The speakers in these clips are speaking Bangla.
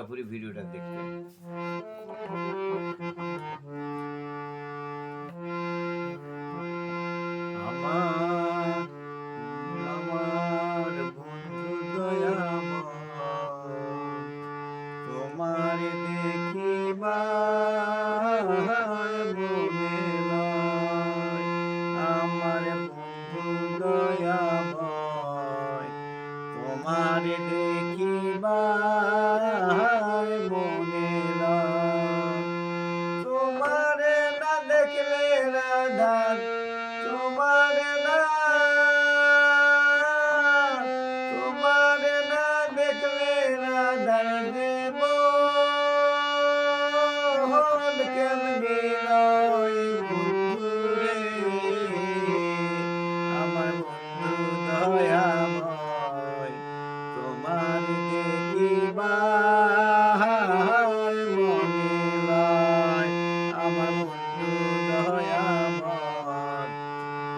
পুরোপুরি ভিডিওটা দেখবেন। আমার আমার বন্ধু দয়াময়, তোমার দেখিবার মনে লয়। আমার বন্ধু দয়াময়, তোমার দেখিবার মনে লয়। তোমারে না দেখলে রাধার, তোমারে না, তোমারে না দেখলে রাধার দেব কেমনে লয় বন্ধুরে। আমার বন্ধু দয়াময়, তোমার দেখিবার মনে লয়। আমার বন্ধু দয়াময়,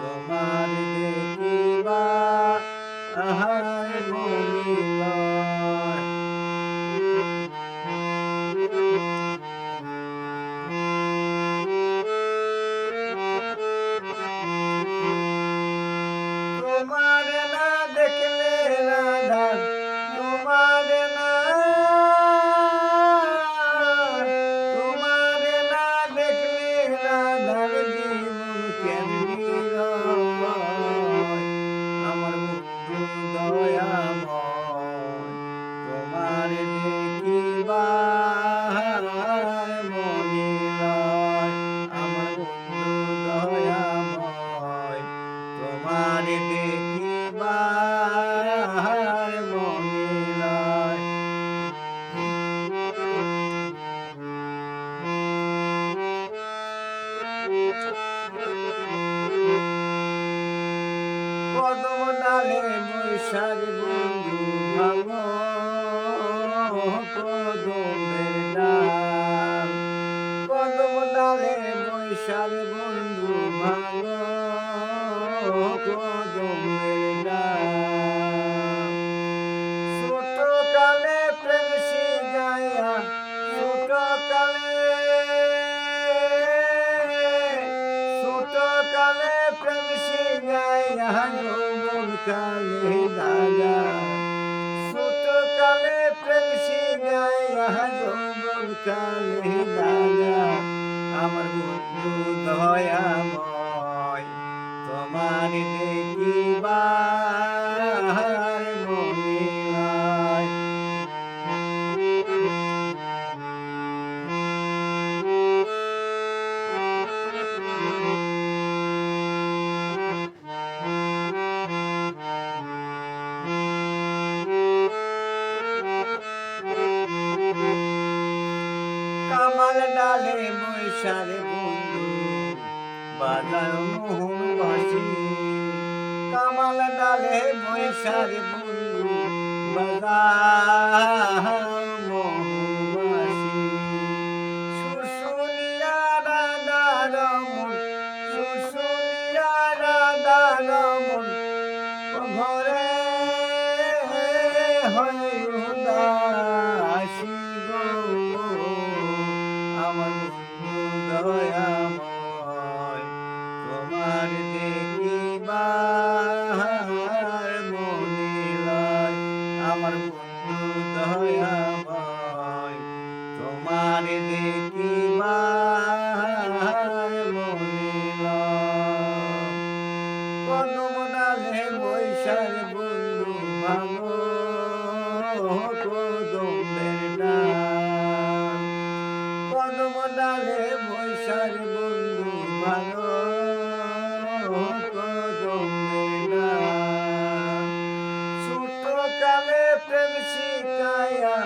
তোমার দেখিবার মনে লয়। তোমার না দেখলে রাধার, তোমার না, তোমার না দেখলে রাধার জীবন কেমনি রয়। আমার বন্ধু দয়াময়, তোমার দেখিবার মনে লয়। আমার বন্ধু দয়াময়, তোমার দেখিবার মনে লয়। কদম ডালে বৈশাখ বন্ধু ভাঙো কদমের ডাল। কদম ডালে বৈশাখ বন্ধু ভাঙো কদমের ডাল। ছোট কালে প্রেম শিখাইয়া, ছোট কালে, ছোট কালে প্রেম শিখাইয়া যৌবন কালে দাগা। ছোট কালে প্রেম শিখাইয়া যৌবন কালে দাগা। আমার বন্ধু দয়াময়, তোমার দেখিবার মনে লয়। কামাল ডালে বৈশারে বন্ধু বাজার মোহন বাসি। কামাল ডালে বৈশারে বন্ধু বাজার মোহন বাসি। শুশুনিয়া রাধা রমন, শুশুনিয়া রাধা রমন ঘরে হয় উদাসী গো। আমার বন্ধু দয়াময়, তোমার দেখিবার মনে লয়। আমার বন্ধু দয়াময়, তোমার দেখিবার মনে লয়। কদম ডালে বৈশাখ বন্ধু ভাঙো কদমের ডাল। কদম ডালে বৈশাখ বন্ধু ভাঙো কদমের ডাল। ছোট কালে প্রেম শিখাইয়া,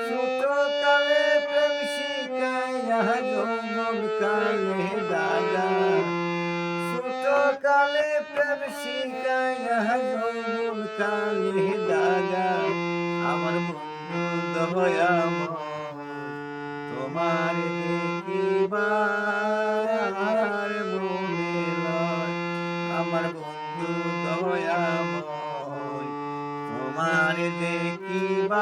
ছোট কালে প্রেম শিখাইয়া যৌবন কালে দাগা। ছোট কালে প্রেম শিখাইয়া যৌবন কালে দাগা। আমার বন্ধু দয়াময়, তোমার দেখিবার মনে লয়। আমার বন্ধু দয়াময়, তোমার দেখিবার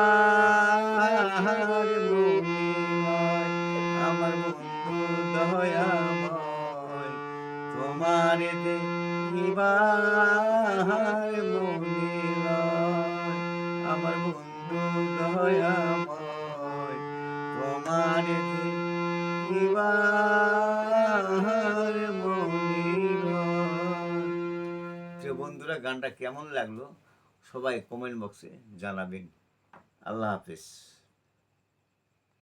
মনিময় আমার বন্ধু দয়াময় তোমার দেখিবার মনিময় আমার বন্ধু দয়াময় তোমার দেখিবার মনিময়। প্রিয় বন্ধুরা, গানটা কেমন লাগলো সবাই কমেন্ট বক্সে জানাবেন। আল্লাহ হাফেজ।